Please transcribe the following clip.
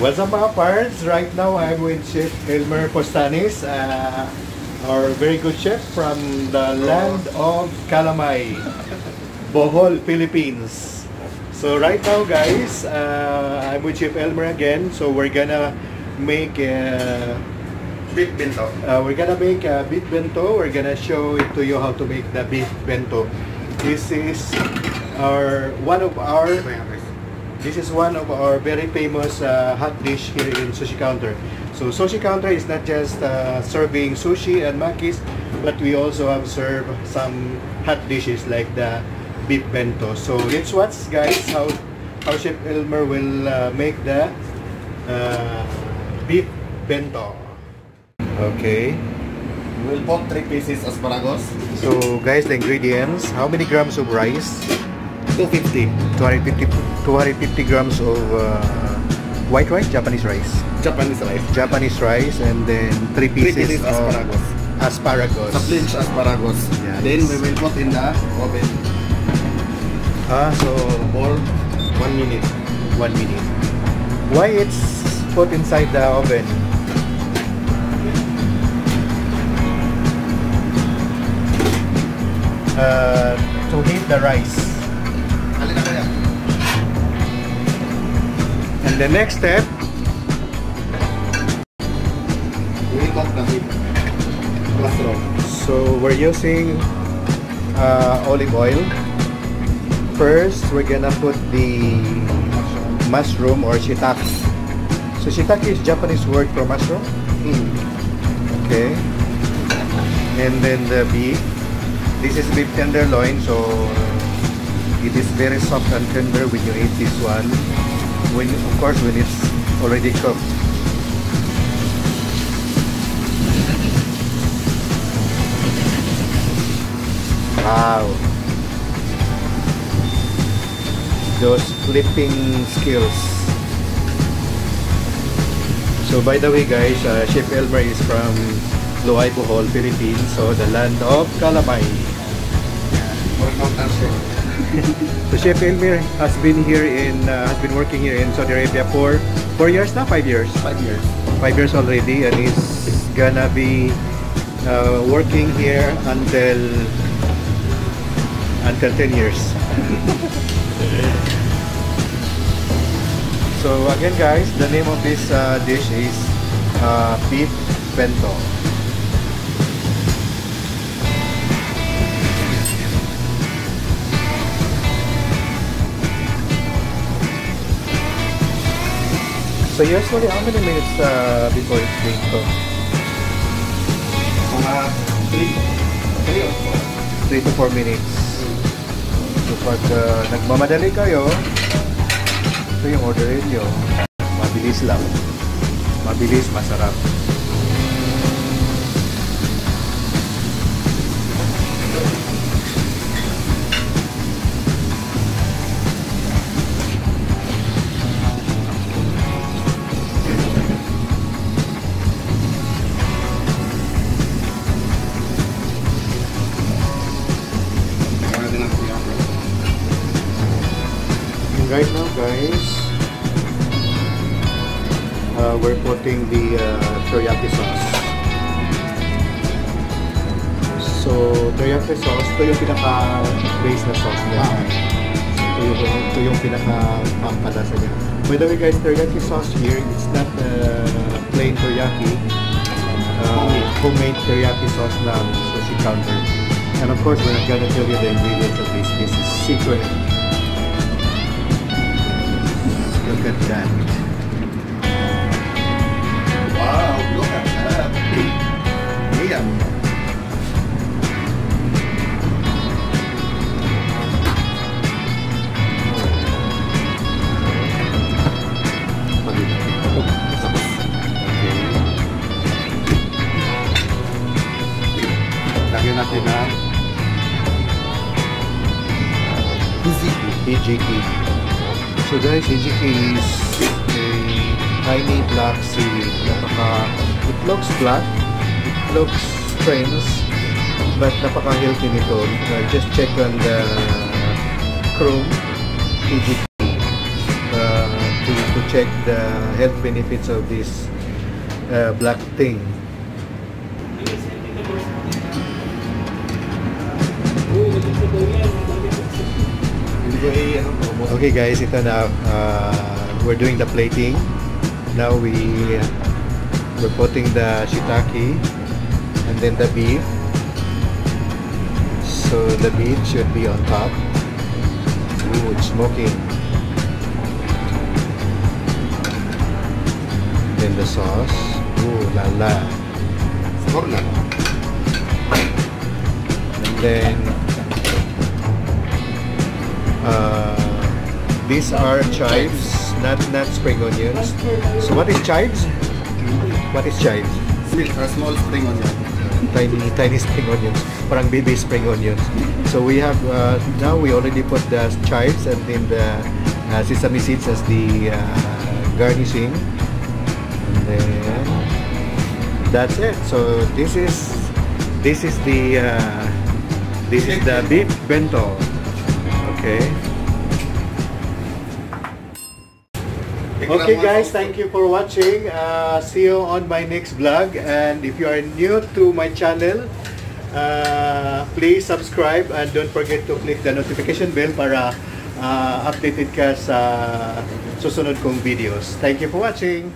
What's up mga parts? Right now I'm with Chef Elmer Postanes, our very good chef from the land of Kalamay, Bohol, Philippines. So right now guys, I'm with Chef Elmer again. So we're gonna make Beef Bento. we're gonna make a beef bento. We're gonna show it to you how to make the beef bento. This is one of our very famous hot dish here in Sushi Counter. So Sushi Counter is not just serving sushi and makis, but we also have served some hot dishes like the beef bento. So let's watch guys how Chef Elmer will make the beef bento. Okay. We'll put 3 pieces asparagus. So guys, the ingredients, how many grams of rice? 250. 250 grams of white rice, Japanese rice. Japanese rice, and then 3 pieces of asparagus. Sa bleached asparagus. Yes. Then we will put in the oven. So For 1 minute. 1 minute. Why it's put inside the oven? To heat the rice. And the next step, We cook the meat. Mushroom. so we're using olive oil. First, we're gonna put the mushroom or shiitake. So shiitake is Japanese word for mushroom. Okay. And then the beef. This is beef tenderloin, so it is very soft and tender when you eat this one. Of course, when it's already cooked. Wow. Those flipping skills. So by the way guys, Chef Elmer is from Bohol, Philippines, so the land of Kalamay. So Chef Elmer has been working here in Saudi Arabia for 4 years now, 5 years. 5 years. 5 years already, and he's gonna be working here until 10 years. So again guys, the name of this dish is beef bento. So usually how many minutes before it's being cooked? 3 to 4 minutes. So pag nagmamadali kayo, ito yung orderin nyo. Mabilis lang. Mabilis, masarap. Right now guys, we're putting the teriyaki sauce. So teriyaki sauce, ito yung pinaka-base na sauce niya. Ito yung pinaka-pampalasa niya. By the way guys, teriyaki sauce here, it's not plain teriyaki. Homemade teriyaki sauce ng Sushi Counter. And of course, we're not gonna tell you the ingredients of this. This is secret. Look at that. Wow, look at that. Yeah. Lagyan natin na hijiki. So guys, hijiki is a tiny black seaweed. It looks flat, it looks strange, but napaka-healthy nito. Just check on the chrome hijiki to check the health benefits of this black thing. Okay guys, ito na. We're doing the plating. Now we're putting the shiitake and then the beef. So the beef should be on top. Ooh, it's smoking. Then the sauce. Ooh, la la. And then these are chives, not spring onions. So what is chives? What is chives? A small spring onion. Tiny spring onions, parang baby spring onions. So we have now we already put the chives and then the sesame seeds as the garnishing, and then that's it. So this is the beef bento. Okay. Okay guys, thank you for watching. See you on my next vlog, and if you are new to my channel, please subscribe and don't forget to click the notification bell para updated ka sa susunod kong videos. Thank you for watching.